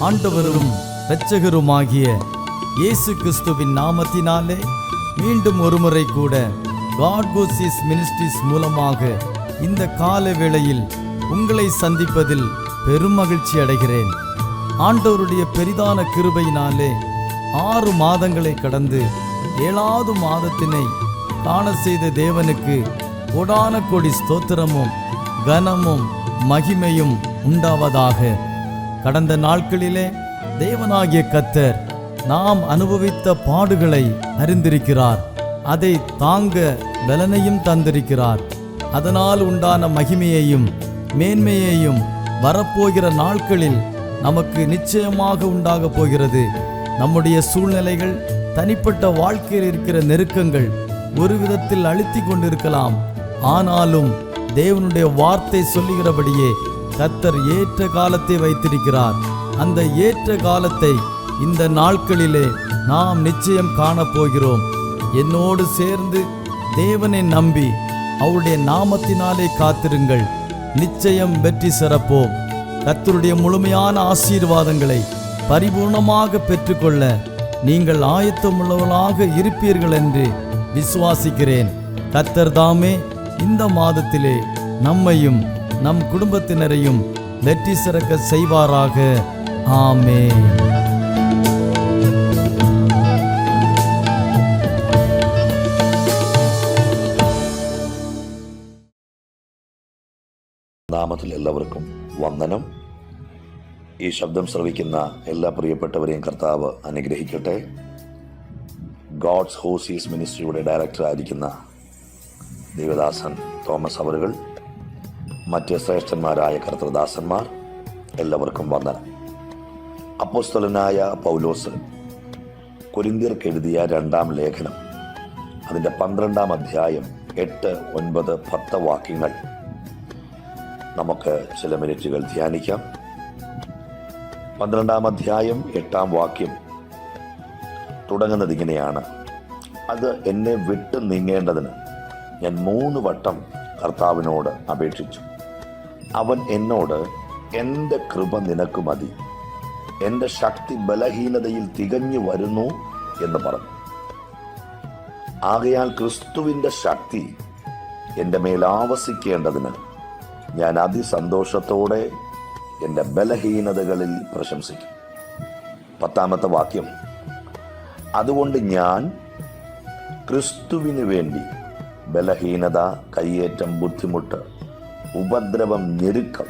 ஆண்டவரும் இரட்சகருமாகிய இயேசு கிறிஸ்துவின் நாமத்தினாலே மீண்டும் ஒருமுறை கூட காட் கோசிஸ் மினிஸ்ட்ரிஸ் மூலமாக இந்த கால வேளையில் உங்களை சந்திப்பதில் பெரும் மகிழ்ச்சி அடைகிறேன். ஆண்டவருடைய பெரிதான கிருபையினாலே 6 மாதங்களை கடந்து 7வது மாதத்தினை காண செய்த தேவனுக்கு கோடான கோடி ஸ்தோத்திரமும் கனமும் மகிமையும் உண்டாவதாக. கடந்த நாட்களிலே தேவனாகிய கர்த்தர் நாம் அனுபவித்த பாடுகளை அறிந்திருக்கிறார். அதை தாங்க பலனையும் தந்திருக்கிறார். அதனால் உண்டான மகிமையையும் மேன்மையையும் வரப்போகிற நாட்களில் நமக்கு நிச்சயமாக உண்டாக போகிறது. நம்முடைய சூழ்நிலைகள், தனிப்பட்ட வாழ்க்கையில் இருக்கிற நெருக்கங்கள் ஒரு விதத்தில் அழுத்தி கொண்டிருக்கலாம். ஆனாலும் தேவனுடைய வார்த்தை சொல்லுகிறபடியே கர்த்தர் ஏற்ற காலத்தை வைத்திருக்கிறார். அந்த ஏற்ற காலத்தை இந்த நாட்களிலே நாம் நிச்சயம் காணப்போகிறோம். என்னோடு சேர்ந்து தேவனை நம்பி அவருடைய நாமத்தினாலே காத்திருங்கள். நிச்சயம் வெற்றி சிறப்போம். கர்த்தருடைய முழுமையான ஆசீர்வாதங்களை பரிபூர்ணமாக பெற்றுக்கொள்ள நீங்கள் ஆயத்தமுள்ளவர்களாக இருப்பீர்கள் என்று விசுவாசிக்கிறேன். கர்த்தர் தாமே இந்த மாதத்திலே நம்மையும் நம் குடும்பத்தினரையும் வெற்றி சிறக்க செய்வாராக. ஆமென். നാമത്തിൽ എല്ലാവർക്കും വന്ദനം. ഈ ശബ്ദം ശ്രവിക്കുന്ന എല്ലാ പ്രിയപ്പെട്ടവരെയും കർത്താവ് അനുഗ്രഹിക്കട്ടെ. ഗോഡ്സ് ഹോസീസ് മിനിസ്ട്രിയുടെ ഡയറക്ടറായിരിക്കുന്ന ദേവദാസൻ തോമസ് അവറുകൾ, മറ്റ് ശ്രേഷ്ഠന്മാരായ കർത്തൃദാസന്മാർ, എല്ലാവർക്കും വന്ദനം. അപ്പോസ്തലനായ പൗലോസ് കൊരിന്ത്യർക്ക് എഴുതിയ 2ാം ലേഖനം, അതിൻ്റെ 12ാം അധ്യായം 8, 9, 10 വാക്യങ്ങൾ നമുക്ക് ചില മിനിറ്റുകൾ ധ്യാനിക്കാം. 12ാം അധ്യായം 8ാം വാക്യം തുടങ്ങുന്നത് ഇങ്ങനെയാണ്: അത് എന്നെ വിട്ടു നീങ്ങേണ്ടതിന് ഞാൻ 3 വട്ടം കർത്താവിനോട് അപേക്ഷിച്ചു. അവൻ എന്നോട്, എൻ്റെ കൃപ നിനക്ക് മതി, എൻ്റെ ശക്തി ബലഹീനതയിൽ തികഞ്ഞു വരുന്നു എന്ന് പറഞ്ഞു. ആകയാൽ ക്രിസ്തുവിൻ്റെ ശക്തി എൻ്റെ മേൽ ആവസിക്കേണ്ടതിന് ഞാൻ അതിസന്തോഷത്തോടെ എൻ്റെ ബലഹീനതകളിൽ പ്രശംസിക്കും. 10ാമത്തെ വാക്യം: അതുകൊണ്ട് ഞാൻ ക്രിസ്തുവിന് വേണ്ടി ബലഹീനത, കയ്യേറ്റം, ബുദ്ധിമുട്ട്, ഉപദ്രവം, ഞെരുക്കം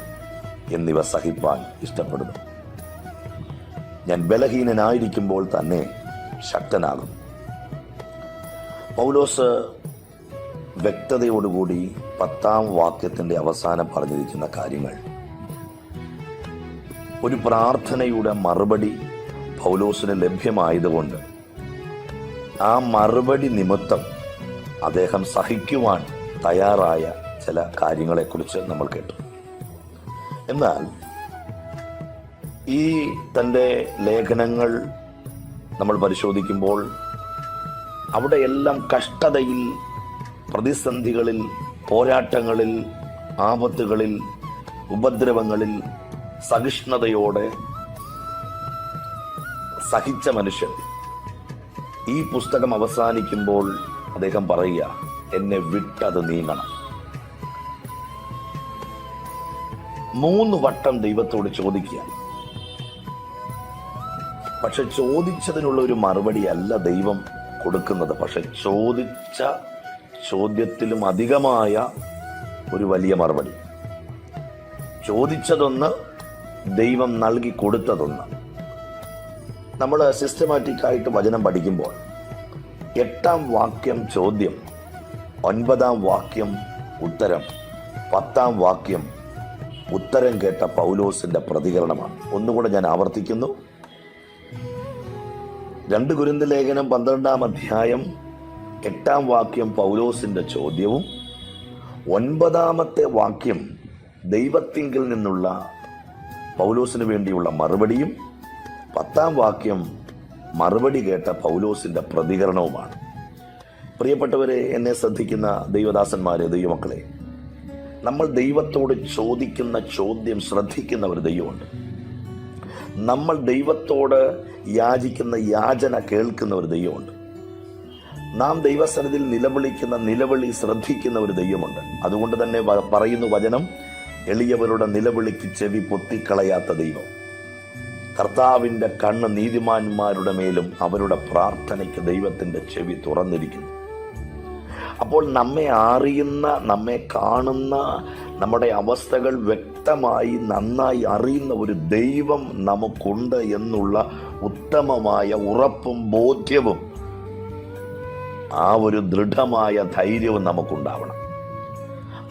എന്നിവ സഹിപ്പാൻ ഇഷ്ടപ്പെടുന്നു. ഞാൻ ബലഹീനനായിരിക്കുമ്പോൾ തന്നെ ശക്തനാകും. പൗലോസ് വ്യക്തതയോടുകൂടി 10ാം വാക്യത്തിന്റെ അവസാനം പറഞ്ഞിരിക്കുന്ന കാര്യങ്ങൾ, ഒരു പ്രാർത്ഥനയുടെ മറുപടി പൗലോസിന് ലഭ്യമായതുകൊണ്ട് ആ മറുപടി നിമിത്തം അദ്ദേഹം സഹിക്കുവാൻ തയ്യാറായ ചില കാര്യങ്ങളെക്കുറിച്ച് നമ്മൾ കേട്ടു. എന്നാൽ ഈ തൻ്റെ ലേഖനങ്ങൾ നമ്മൾ പരിശോധിക്കുമ്പോൾ അവിടെയെല്ലാം കഷ്ടതയിൽ, പ്രതിസന്ധികളിൽ, പോരാട്ടങ്ങളിൽ, ആപത്തുകളിൽ, ഉപദ്രവങ്ങളിൽ സഹിഷ്ണുതയോടെ സഹിച്ച മനുഷ്യൻ ഈ പുസ്തകം അവസാനിക്കുമ്പോൾ അദ്ദേഹം പറയുക, എന്നെ വിട്ടത് നീങ്ങണം. 3 വട്ടം ദൈവത്തോട് ചോദിക്കുക. പക്ഷെ ചോദിച്ചതിനുള്ള ഒരു മറുപടി അല്ല ദൈവം കൊടുക്കുന്നത്. പക്ഷെ ചോദിച്ച ചോദ്യത്തിലും അധികമായ ഒരു വലിയ മറുപടി. ചോദിച്ചതൊന്ന്, ദൈവം നൽകി കൊടുത്തതൊന്ന്. നമ്മൾ സിസ്റ്റമാറ്റിക്കായിട്ട് വചനം പഠിക്കുമ്പോൾ 8ാം വാക്യം ചോദ്യം, 9ാം വാക്യം ഉത്തരം, 10ാം വാക്യം ഉത്തരം കേട്ട പൗലോസിന്റെ പ്രതികരണമാണ്. ഒന്നുകൂടെ ഞാൻ ആവർത്തിക്കുന്നു. 2 കൊരിന്ത്യർ ലേഖനം 12ാം അധ്യായം 8ാം വാക്യം പൗലോസിന്റെ ചോദ്യവും, 9ാമത്തെ വാക്യം ദൈവത്തിങ്കിൽ നിന്നുള്ള പൗലോസിന് വേണ്ടിയുള്ള മറുപടിയും, 10ാം വാക്യം മറുപടി കേട്ട പൗലോസിന്റെ പ്രതികരണവുമാണ്. പ്രിയപ്പെട്ടവരെ, എന്നെ ശ്രദ്ധിക്കുന്ന ദൈവദാസന്മാരെ, ദൈവമക്കളെ, നമ്മൾ ദൈവത്തോട് ചോദിക്കുന്ന ചോദ്യം ശ്രദ്ധിക്കുന്ന ഒരു ദൈവമുണ്ട്. നമ്മൾ ദൈവത്തോട് യാചിക്കുന്ന യാചന കേൾക്കുന്ന ഒരു ദൈവമുണ്ട്. നാം ദൈവസന്നിധിയിൽ നിലവിളിക്കുന്ന നിലവിളി ശ്രദ്ധിക്കുന്ന ഒരു ദൈവമുണ്ട്. അതുകൊണ്ട് തന്നെ പറയുന്നു വചനം, എളിയവരുടെ നിലവിളിക്ക് ചെവി പൊത്തിക്കളയാത്ത ദൈവം. കർത്താവിൻ്റെ കണ്ണ് നീതിമാന്മാരുടെ മേലും അവരുടെ പ്രാർത്ഥനയ്ക്ക് ദൈവത്തിൻ്റെ ചെവി തുറന്നിരിക്കുന്നു. അപ്പോൾ നമ്മെ അറിയുന്ന, നമ്മെ കാണുന്ന, നമ്മുടെ അവസ്ഥകൾ വ്യക്തമായി നന്നായി അറിയുന്ന ഒരു ദൈവം നമുക്കുണ്ട് എന്നുള്ള ഉത്തമമായ ഉറപ്പും ബോധ്യവും ആ ഒരു ദൃഢമായ ധൈര്യവും നമുക്കുണ്ടാവണം.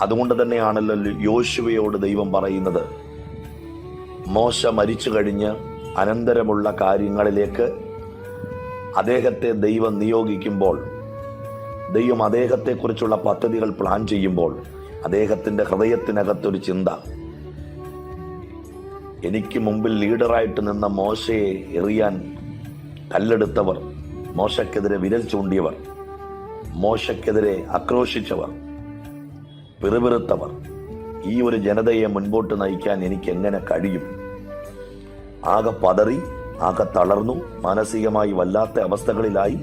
അതുകൊണ്ട് തന്നെയാണല്ലോ യോശുവയോട് ദൈവം പറയുന്നത്, മോശ മരിച്ചു കഴിഞ്ഞ് അനന്തരമുള്ള കാര്യങ്ങളിലേക്ക് അദ്ദേഹത്തെ ദൈവം നിയോഗിക്കുമ്പോൾ, ദൈവം അദ്ദേഹത്തെക്കുറിച്ചുള്ള പദ്ധതികൾ പ്ലാൻ ചെയ്യുമ്പോൾ അദ്ദേഹത്തിൻ്റെ ഹൃദയത്തിനകത്തൊരു ചിന്ത, എനിക്ക് മുമ്പിൽ ലീഡറായിട്ട് നിന്ന മോശയെ എറിയാൻ കല്ലെടുത്തവർ, മോശക്കെതിരെ വിരൽ ചൂണ്ടിയവർ, മോശക്കെതിരെ ആക്രോശിച്ചവർ, പിറുപിറുത്തവർ, ഈ ഒരു ജനതയെ മുൻപോട്ട് നയിക്കാൻ എനിക്ക് എങ്ങനെ കഴിയും? ആകെ പതറി, ആകെ തളർന്നു, മാനസികമായി വല്ലാത്ത അവസ്ഥകളിലായി.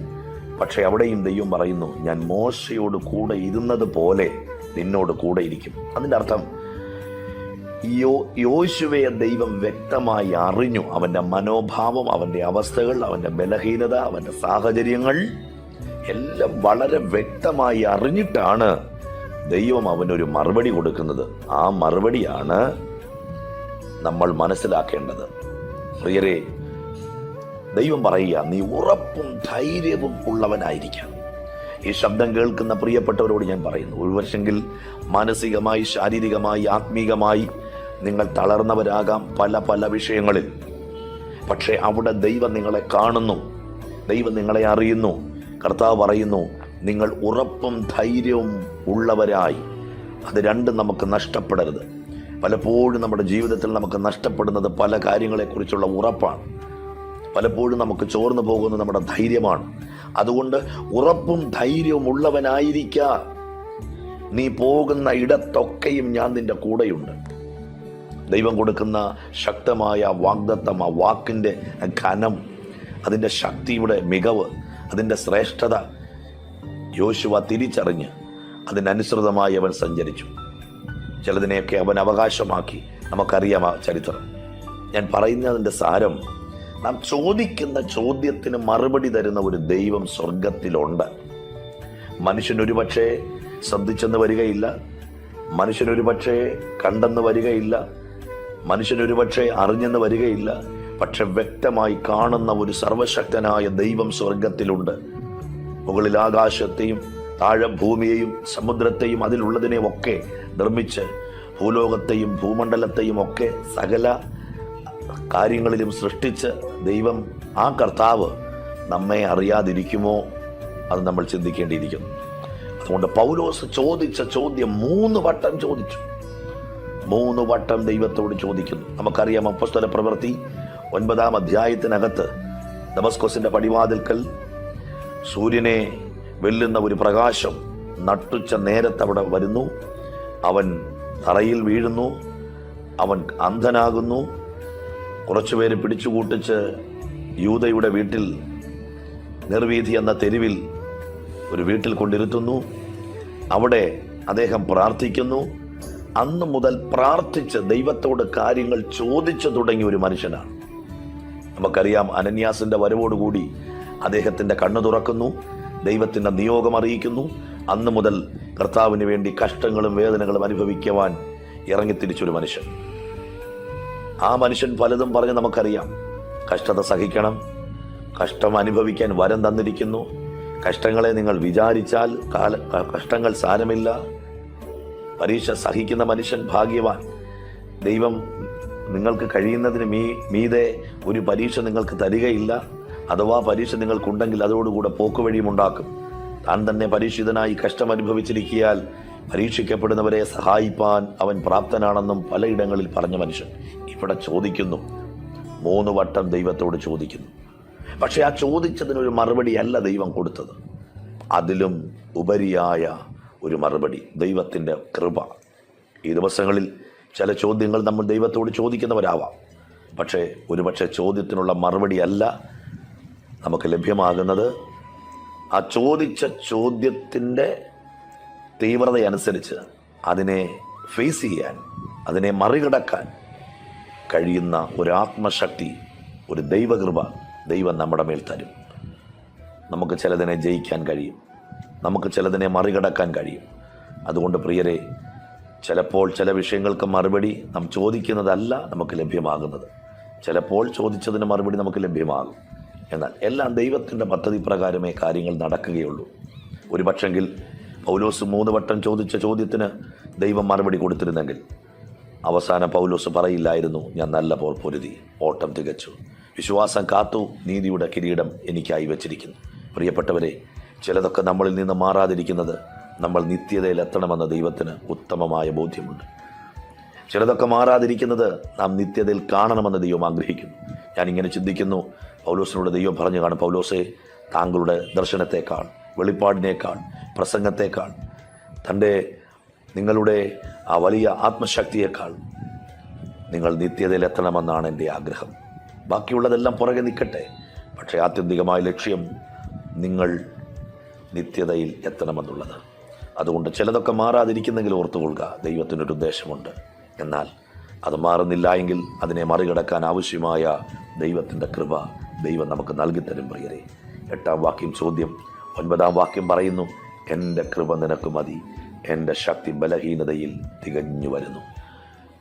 പക്ഷെ അവിടെയും ദൈവം പറയുന്നു, ഞാൻ മോശയോട് കൂടെ ഇരുന്നത് പോലെ നിന്നോട് കൂടെ ഇരിക്കും. അതിൻ്റെ അർത്ഥം യോശുവയെ ദൈവം വ്യക്തമായി അറിഞ്ഞു. അവൻ്റെ മനോഭാവം, അവൻ്റെ അവസ്ഥകൾ, അവൻ്റെ ബലഹീനത, അവൻ്റെ സാഹചര്യങ്ങൾ എല്ലാം വളരെ വ്യക്തമായി അറിഞ്ഞിട്ടാണ് ദൈവം അവനൊരു മറുപടി കൊടുക്കുന്നത്. ആ മറുപടിയാണ് നമ്മൾ മനസ്സിലാക്കേണ്ടത്. പ്രിയരെ, ദൈവം പറയുക, നീ ഉറപ്പും ധൈര്യവും ഉള്ളവനായിരിക്കാം. ഈ ശബ്ദം കേൾക്കുന്ന പ്രിയപ്പെട്ടവരോട് ഞാൻ പറയുന്നു, ഒരുപക്ഷെങ്കിൽ മാനസികമായി, ശാരീരികമായി, ആത്മീകമായി നിങ്ങൾ തളർന്നവരാകാം പല പല വിഷയങ്ങളിൽ. പക്ഷെ അവിടെ ദൈവം നിങ്ങളെ കാണുന്നു, ദൈവം നിങ്ങളെ അറിയുന്നു. കർത്താവ് പറയുന്നു, നിങ്ങൾ ഉറപ്പും ധൈര്യവും ഉള്ളവരായി. അത് രണ്ടും നമുക്ക് നഷ്ടപ്പെടരുത്. പലപ്പോഴും നമ്മുടെ ജീവിതത്തിൽ നമുക്ക് നഷ്ടപ്പെടുന്നത് പല കാര്യങ്ങളെക്കുറിച്ചുള്ള ഉറപ്പാണ്. പലപ്പോഴും നമുക്ക് ചോർന്നു പോകുന്നത് നമ്മുടെ ധൈര്യമാണ്. അതുകൊണ്ട് ഉറപ്പും ധൈര്യവും ഉള്ളവനായിരിക്ക. നീ പോകുന്ന ഇടത്തൊക്കെയും ഞാൻ നിന്റെ കൂടെയുണ്ട്. ദൈവം കൊടുക്കുന്ന ശക്തമായ വാഗ്ദത്തം, ആ വാക്കിൻ്റെ ഘനം, അതിൻ്റെ ശക്തിയുടെ മികവ്, അതിൻ്റെ ശ്രേഷ്ഠത യോശുവ തിരിച്ചറിഞ്ഞ് അതിനനുസൃതമായി അവൻ സഞ്ചരിച്ചു. ചിലതിനെയൊക്കെ അവൻ അവകാശമാക്കി. നമുക്കറിയാം ആ ചരിത്രം. ഞാൻ പറയുന്നതിൻ്റെ സാരം, നാം ചോദിക്കുന്ന ചോദ്യത്തിന് മറുപടി തരുന്ന ഒരു ദൈവം സ്വർഗത്തിലുണ്ട്. മനുഷ്യനൊരു പക്ഷേ ശ്രദ്ധിച്ചെന്ന് വരികയില്ല, മനുഷ്യനൊരു പക്ഷേ കണ്ടെന്ന് വരികയില്ല, മനുഷ്യനൊരു പക്ഷേ അറിഞ്ഞെന്ന് വരികയില്ല. പക്ഷെ വ്യക്തമായി കാണുന്ന ഒരു സർവശക്തനായ ദൈവം സ്വർഗത്തിലുണ്ട്. മുകളിൽ ആകാശത്തെയും താഴെ ഭൂമിയെയും സമുദ്രത്തെയും അതിലുള്ളതിനെയും ഒക്കെ നിർമ്മിച്ച് ഭൂലോകത്തെയും ഭൂമണ്ഡലത്തെയും ഒക്കെ സകല കാര്യങ്ങളിലും സൃഷ്ടിച്ച് ദൈവം, ആ കർത്താവ് നമ്മെ അറിയാതിരിക്കുമോ? അത് നമ്മൾ ചിന്തിക്കേണ്ടിയിരിക്കുന്നു. അതുകൊണ്ട് പൗലോസ് ചോദിച്ച ചോദ്യം 3 വട്ടം ചോദിച്ചു. 3 വട്ടം ദൈവത്തോട് ചോദിക്കുന്നു. നമുക്കറിയാം, അപ്പോസ്തല പ്രവൃത്തി 9-ാം അധ്യായത്തിനകത്ത് ദമസ്കോസിന്റെ പടിവാതിൽക്കൽ സൂര്യനെ വെല്ലുന്ന ഒരു പ്രകാശം നട്ടുച്ച നേരത്ത് അവിടെ വരുന്നു. അവൻ തറയിൽ വീഴുന്നു, അവൻ അന്ധനാകുന്നു. കുറച്ചുപേര് പിടിച്ചുകൂട്ടിച്ച് യൂദയുടെ വീട്ടിൽ, നിർവീഥി എന്ന തെരുവിൽ ഒരു വീട്ടിൽ കൊണ്ടിരുത്തുന്നു. അവിടെ അദ്ദേഹം പ്രാർത്ഥിക്കുന്നു. അന്ന് മുതൽ പ്രാർത്ഥിച്ച് ദൈവത്തോട് കാര്യങ്ങൾ ചോദിച്ചു തുടങ്ങിയ ഒരു മനുഷ്യനാണ്. നമുക്കറിയാം, അനന്യാസിന്റെ വരവോടുകൂടി അദ്ദേഹത്തിന്റെ കണ്ണു തുറക്കുന്നു, ദൈവത്തിന്റെ നിയോഗം അറിയിക്കുന്നു. അന്ന് മുതൽ കർത്താവിന് വേണ്ടി കഷ്ടങ്ങളും വേദനകളും അനുഭവിക്കുവാൻ ഇറങ്ങിത്തിരിച്ചൊരു മനുഷ്യൻ. ആ മനുഷ്യൻ പലതും പറഞ്ഞ് നമുക്കറിയാം. കഷ്ടത സഹിക്കണം, കഷ്ടം അനുഭവിക്കാൻ വരം തന്നിരിക്കുന്നു, കഷ്ടങ്ങളെ നിങ്ങൾ വിചാരിച്ചാൽ കഷ്ടങ്ങൾ സാരമില്ല, പരീക്ഷ സഹിക്കുന്ന മനുഷ്യൻ ഭാഗ്യവാൻ. ദൈവം നിങ്ങൾക്ക് കഴിയുന്നതിന് മീതെ ഒരു പരീക്ഷ നിങ്ങൾക്ക് തരികയില്ല. അഥവാ പരീക്ഷ നിങ്ങൾക്കുണ്ടെങ്കിൽ അതോടുകൂടെ പോക്കുവഴിയും ഉണ്ടാക്കും. താൻ തന്നെ പരീക്ഷിതനായി കഷ്ടം അനുഭവിച്ചിരിക്കിയാൽ പരീക്ഷിക്കപ്പെടുന്നവരെ സഹായിപ്പാൻ അവൻ പ്രാപ്തനാണെന്നും പലയിടങ്ങളിൽ പറഞ്ഞ മനുഷ്യൻ ഇവിടെ ചോദിക്കുന്നു. 3 വട്ടം ദൈവത്തോട് ചോദിക്കുന്നു. പക്ഷെ ആ ചോദിച്ചതിനൊരു മറുപടിയല്ല ദൈവം കൊടുത്തത്. അതിലും ഉപരിയായ ഒരു മറുപടി, ദൈവത്തിൻ്റെ കൃപ. ഈ ദിവസങ്ങളിൽ ചില ചോദ്യങ്ങൾ നമ്മൾ ദൈവത്തോട് ചോദിക്കുന്നവരാവാം. പക്ഷേ ഒരുപക്ഷെ ചോദ്യത്തിനുള്ള മറുപടിയല്ല നമുക്ക് ലഭ്യമാകുന്നത്. ആ ചോദിച്ച ചോദ്യത്തിൻ്റെ തീവ്രതയനുസരിച്ച് അതിനെ ഫേസ് ചെയ്യാൻ, അതിനെ മറികടക്കാൻ കഴിയുന്ന ഒരു ആത്മശക്തി, ഒരു ദൈവകൃപ ദൈവം നമ്മുടെ മേൽ തരും. നമുക്ക് ചിലതിനെ ജയിക്കാൻ കഴിയും, നമുക്ക് ചിലതിനെ മറികടക്കാൻ കഴിയും. അതുകൊണ്ട് പ്രിയരെ, ചിലപ്പോൾ ചില വിഷയങ്ങൾക്ക് മറുപടി നാം ചോദിക്കുന്നതല്ല നമുക്ക് ലഭ്യമാകുന്നത്. ചിലപ്പോൾ ചോദിച്ചതിന് മറുപടി നമുക്ക് ലഭ്യമാകും. എന്നാൽ എല്ലാം ദൈവത്തിൻ്റെ പദ്ധതി പ്രകാരമേ കാര്യങ്ങൾ നടക്കുകയുള്ളൂ. ഒരു പക്ഷെങ്കിൽ പൗലോസ് 3 വട്ടം ചോദിച്ച ചോദ്യത്തിന് ദൈവം മറുപടി കൊടുത്തിരുന്നെങ്കിൽ അവസാനം പൗലോസ് പറയില്ലായിരുന്നു, ഞാൻ നല്ല പോർ പൊരുതി, ഓട്ടം തികച്ചു, വിശ്വാസം കാത്തു, നീതിയുടെ കിരീടം എനിക്കായി വച്ചിരിക്കുന്നു. പ്രിയപ്പെട്ടവരെ, ചിലതൊക്കെ നമ്മളിൽ നിന്ന് മാറാതിരിക്കുന്നത് നമ്മൾ നിത്യതയിൽ എത്തണമെന്ന ദൈവത്തിന് ഉത്തമമായ ബോധ്യമുണ്ട്. ചിലതൊക്കെ മാറാതിരിക്കുന്നത് നാം നിത്യതയിൽ കാണണമെന്ന് ദൈവം ആഗ്രഹിക്കുന്നു. ഞാനിങ്ങനെ ചിന്തിക്കുന്നു, പൗലോസിനോട് ദൈവം പറഞ്ഞു കാണും, പൗലോസേ, താങ്കളുടെ ദർശനത്തെക്കാൾ, വെളിപ്പാടിനേക്കാൾ, പ്രസംഗത്തെക്കാൾ, നിങ്ങളുടെ ആ വലിയ ആത്മശക്തിയേക്കാൾ നിങ്ങൾ നിത്യതയിൽ എത്തണമെന്നാണ് എൻ്റെ ആഗ്രഹം. ബാക്കിയുള്ളതെല്ലാം പുറകെ നിൽക്കട്ടെ, പക്ഷേ ആത്യന്തികമായ ലക്ഷ്യം നിങ്ങൾ നിത്യതയിൽ എത്തണമെന്നുള്ളത്. അതുകൊണ്ട് ചിലതൊക്കെ മാറാതിരിക്കുന്നെങ്കിൽ ഓർത്തുകൊള്ളുക, ദൈവത്തിനൊരു ഉദ്ദേശമുണ്ട്. എന്നാൽ അത് മാറുന്നില്ല എങ്കിൽ അതിനെ മറികടക്കാൻ ആവശ്യമായ ദൈവത്തിൻ്റെ കൃപ ദൈവം നമുക്ക് നൽകിത്തരും. പ്രിയരെ, 8-ാം വാക്യം ചോദ്യം, 9-ാം വാക്യം പറയുന്നു, എൻ്റെ കൃപ നിനക്ക് മതി, എൻ്റെ ശക്തി ബലഹീനതയിൽ തികഞ്ഞു വരുന്നു.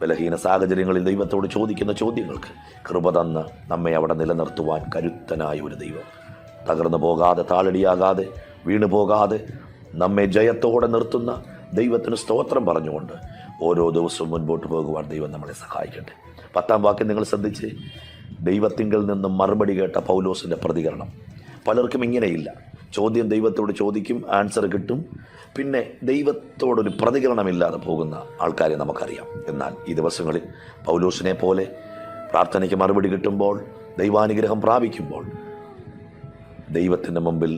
ബലഹീന സാഹചര്യങ്ങളിൽ ദൈവത്തോട് ചോദിക്കുന്ന ചോദ്യങ്ങൾക്ക് കൃപ തന്ന് നമ്മെ അവിടെ നിലനിർത്തുവാൻ കരുത്തനായ ഒരു ദൈവം, തകർന്നു പോകാതെ, താളടിയാകാതെ, വീണു പോകാതെ നമ്മെ ജയത്തോടെ നിർത്തുന്ന ദൈവത്തിന് സ്തോത്രം പറഞ്ഞുകൊണ്ട് ഓരോ ദിവസവും മുൻപോട്ട് പോകുവാൻ ദൈവം നമ്മളെ സഹായിക്കട്ടെ. 10-ാം വാക്യം നിങ്ങൾ ശ്രദ്ധിച്ച്, ദൈവത്തിങ്കിൽ നിന്നും മറുപടി കേട്ട പൗലോസിൻ്റെ പ്രതികരണം. പലർക്കും ഇങ്ങനെയില്ല. ചോദ്യം ദൈവത്തോട് ചോദിക്കും, ആൻസർ കിട്ടും, പിന്നെ ദൈവത്തോടൊരു പ്രതികരണമില്ലാതെ പോകുന്ന ആൾക്കാരെ നമുക്കറിയാം. എന്നാൽ ഈ ദിവസങ്ങളിൽ പൗലോസിനെ പോലെ പ്രാർത്ഥനയ്ക്ക് മറുപടി കിട്ടുമ്പോൾ, ദൈവാനുഗ്രഹം പ്രാപിക്കുമ്പോൾ ദൈവത്തിൻ്റെ മുമ്പിൽ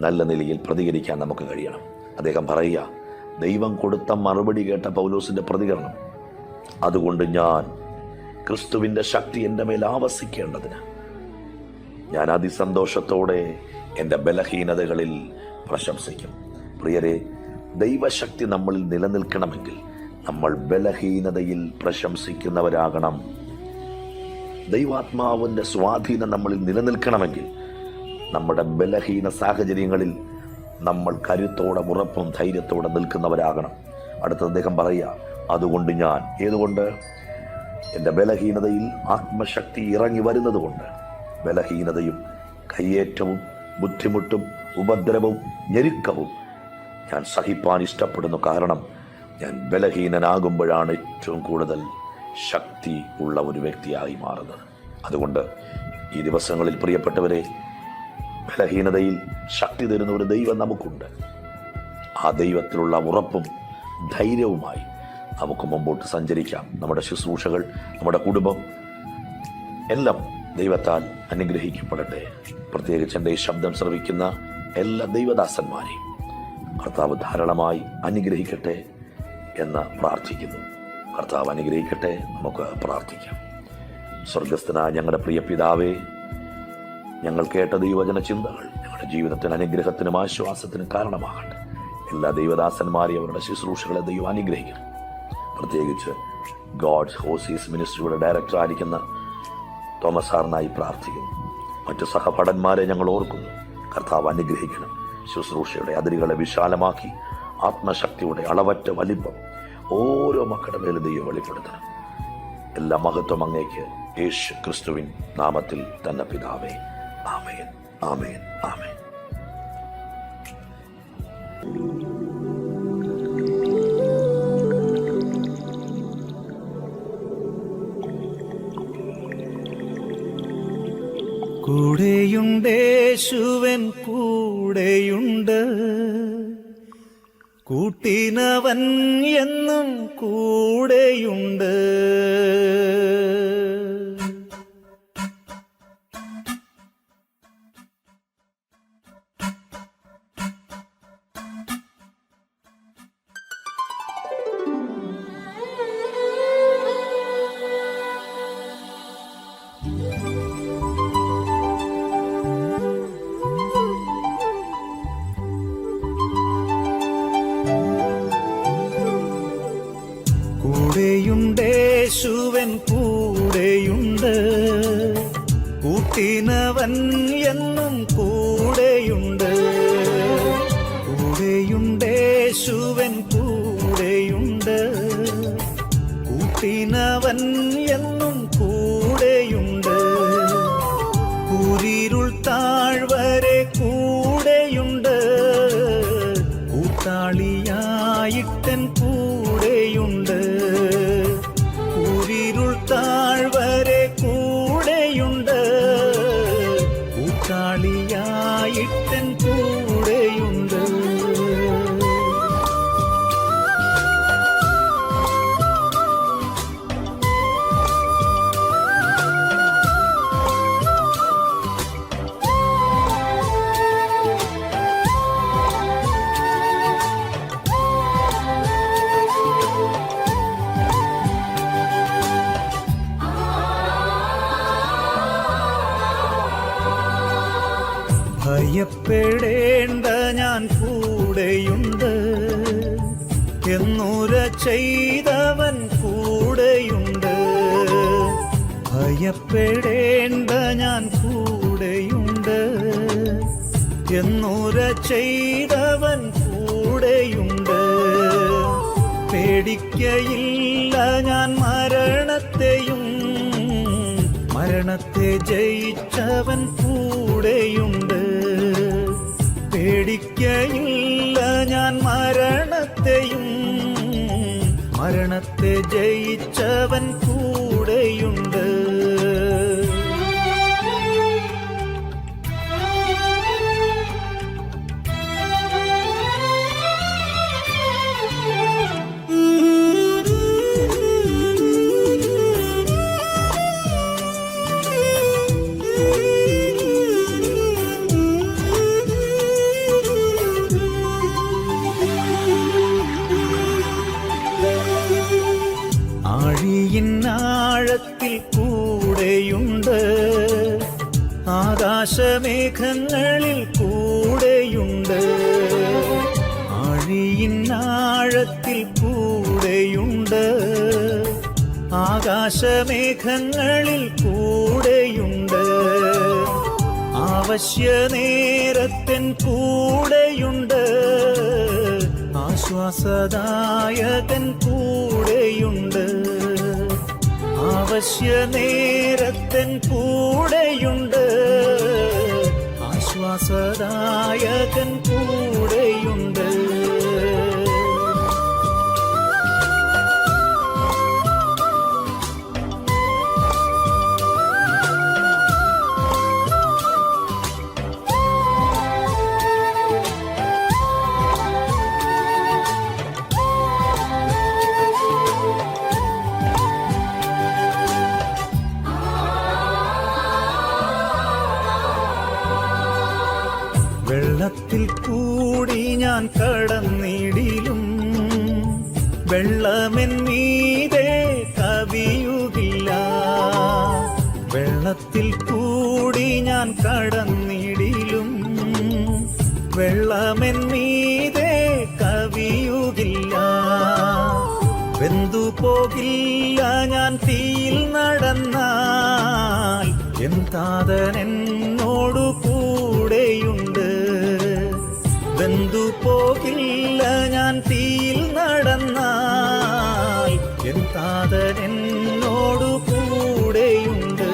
നല്ല നിലയിൽ പ്രതികരിക്കാൻ നമുക്ക് കഴിയണം. അദ്ദേഹം പറയുക, ദൈവം കൊടുത്ത മറുപടി കേട്ട പൗലോസിൻ്റെ പ്രതികരണം, അതുകൊണ്ട് ഞാൻ ക്രിസ്തുവിൻ്റെ ശക്തി എൻ്റെ മേൽ ആവസിക്കേണ്ടതിന് ഞാൻ അതിസന്തോഷത്തോടെ എൻ്റെ ബലഹീനതകളിൽ പ്രശംസിക്കും. പ്രിയരെ, ദൈവശക്തി നമ്മളിൽ നിലനിൽക്കണമെങ്കിൽ നമ്മൾ ബലഹീനതയിൽ പ്രശംസിക്കുന്നവരാകണം. ദൈവാത്മാവിൻ്റെ സ്വാധീനം നമ്മളിൽ നിലനിൽക്കണമെങ്കിൽ നമ്മുടെ ബലഹീന സാഹചര്യങ്ങളിൽ നമ്മൾ കരുത്തോടെ, ഉറപ്പും ധൈര്യത്തോടെ നിൽക്കുന്നവരാകണം. അടുത്ത അദ്ദേഹം പറയുക, അതുകൊണ്ട് ഞാൻ, ഏതുകൊണ്ട്? എൻ്റെ ബലഹീനതയിൽ ആത്മശക്തി ഇറങ്ങി വരുന്നത് കൊണ്ട്. ബലഹീനതയും കയ്യേറ്റവും ബുദ്ധിമുട്ടും ഉപദ്രവവും ഞെരുക്കവും ഞാൻ സഹിപ്പാൻ ഇഷ്ടപ്പെടുന്നു. കാരണം ഞാൻ ബലഹീനനാകുമ്പോഴാണ് ഏറ്റവും കൂടുതൽ ശക്തി ഉള്ള ഒരു വ്യക്തിയായി മാറുന്നത്. അതുകൊണ്ട് ഈ ദിവസങ്ങളിൽ പ്രിയപ്പെട്ടവരെ, ബലഹീനതയിൽ ശക്തി തരുന്ന ഒരു ദൈവം നമുക്കുണ്ട്. ആ ദൈവത്തിലുള്ള ഉറപ്പും ധൈര്യവുമായി നമുക്ക് മുമ്പോട്ട് സഞ്ചരിക്കാം. നമ്മുടെ ശുശ്രൂഷകൾ, നമ്മുടെ കുടുംബം എല്ലാം ദൈവത്താൽ അനുഗ്രഹിക്കപ്പെടട്ടെ. പ്രത്യേകിച്ച് എൻ്റെ ഈ ശബ്ദം ശ്രവിക്കുന്ന എല്ലാ ദൈവദാസന്മാരെയും കർത്താവ് ധാരാളമായി അനുഗ്രഹിക്കട്ടെ എന്ന് പ്രാർത്ഥിക്കുന്നു. കർത്താവ് അനുഗ്രഹിക്കട്ടെ. നമുക്ക് പ്രാർത്ഥിക്കാം. സ്വർഗസ്ഥനായ ഞങ്ങളുടെ പ്രിയ പിതാവേ, ഞങ്ങൾ കേട്ട ദൈവവചന ചിന്തകൾ ഞങ്ങളുടെ ജീവിതത്തിന് അനുഗ്രഹത്തിനും ആശ്വാസത്തിനും കാരണമാകട്ടെ. എല്ലാ ദൈവദാസന്മാരെയും അവരുടെ ശുശ്രൂഷകളെ ദൈവം അനുഗ്രഹിക്കണം. പ്രത്യേകിച്ച് ഗോഡ്സ് ഹോസീസ് മിനിസ്ട്രിയുടെ ഡയറക്ടർ ആയിരിക്കുന്ന തോമസ് സാറിനായി പ്രാർത്ഥിക്കുന്നു. മറ്റു സഹപഠന്മാരെ ഞങ്ങൾ ഓർക്കുന്നു. കർത്താവ് അനുഗ്രഹിക്കണം. ശുശ്രൂഷയുടെ അതിരുകളെ വിശാലമാക്കി ആത്മശക്തിയുടെ അളവറ്റ വലിപ്പം ഓരോ മക്കളുടെ മേലും ദൈവം വെളിപ്പെടുത്തണം. എല്ലാ മഹത്വം അങ്ങേക്ക് യേശു ക്രിസ്തുവിൻ നാമത്തിൽ തന്നെ പിതാവേ. ആമേൻ, ആമേൻ, ആമേൻ. കൂടെയുണ്ടേശുവൻ കൂടെയുണ്ട്, കൂട്ടിനവൻ എന്നും കൂടെയുണ്ട്. കൂട്ടിനവൻ എന്നും കൂടെയുണ്ട്. കൂടെയുണ്ടേശുവൻ കൂടെയുണ്ട്. കൂട്ടിനവൻ എന്നും കൂടെയുണ്ട്. കൂരിരുൾ താഴ്വരെ കൂടെയുണ്ട്. കൂട്ടാളിയായിട്ടൻ കൂടെയുണ്ട്. കൂരിരുൾ താഴ്വരെ കൂടെയുണ്ട്. കൂട്ടാളിയായിട്ടൻ കൂടെയുണ്ട്. ഭയപ്പെടേണ്ട ഞാൻ കൂടെയുണ്ട്. എന്നുര ചെയ്തവൻ കൂടെയുണ്ട്. ഭയപ്പെടേണ്ട ഞാൻ കൂടെയുണ്ട്. എന്നുര ചെയ്തവൻ കൂടെയുണ്ട്. പേടിക്കയില്ല ഞാൻ മരണത്തെയും. മരണത്തെ ജയിച്ചവൻ കൂടെയുണ്ട്. പേടിക്കയില്ല ഞാൻ മരണത്തെയും. മരണത്തെ ജയിച്ചവൻ കൂടെയുണ്ട്. ആഴിയിന്നാഴത്തിൽ കൂടെയുണ്ട്. ആകാശമേഘങ്ങളിൽ കൂടെയുണ്ട്. ആഴിയിന്നാഴത്തിൽ കൂടെയുണ്ട്. ആകാശമേഘങ്ങളിൽ കൂടെയുണ്ട്. ആവശ്യനേരത്തൻ കൂടെയുണ്ട്. ആശ്വാസദായകൻ കൂടെയുണ്ട്. ആവശ്യനേരത്തൻ കൂടെയുണ്ട്. ആശ്വാസദായകൻ കൂടെയുണ്ട്. വെള്ളത്തിൽ കൂടി ഞാൻ കടന്നിടിലും. വെള്ളമെൻ മീതെ കവിയുകില്ല. വെള്ളത്തിൽ കൂടി ഞാൻ കടന്നിടിലും. വെള്ളമെൻ മീതെ കവിയുകില്ല. വെന്തു പോകില്ല ഞാൻ തീയിൽ നടന്നാൽ. എൻ താതൻ എന്നോടു കൂടെയുണ്ട്. വെന്തു പോകില്ല ഞാൻ തീയിൽ നടന്നാൽ. എൻ താതൻ എന്നോടു കൂടെയുണ്ട്.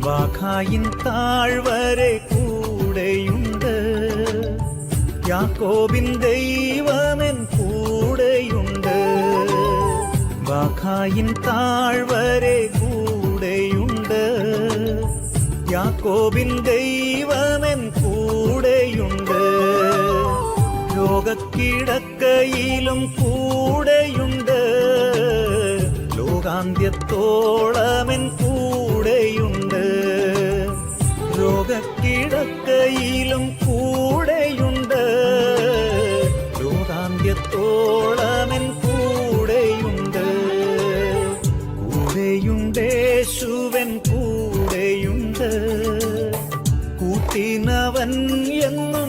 വാഖായിൻ താഴ്വരെ കൂടെയുണ്ട്. യാക്കോബിൻ ദൈവമെൻ കൂടെയുണ്ട്. വാഖായിൻ താഴ്വരെ കൂടെയുണ്ട്. യാക്കോബിൻ ദൈവമെൻ കൂടെയുണ്ട്. ലോകക്കിടക്കയിലും കൂടെയുണ്ട്. ലോകാന്ത്യത്തോളമെൻ കൂടെയുണ്ട്. ലോകക്കിടക്കയിലും കൂടെയുണ്ട്. കൂട്ടിനവൻ എന്നും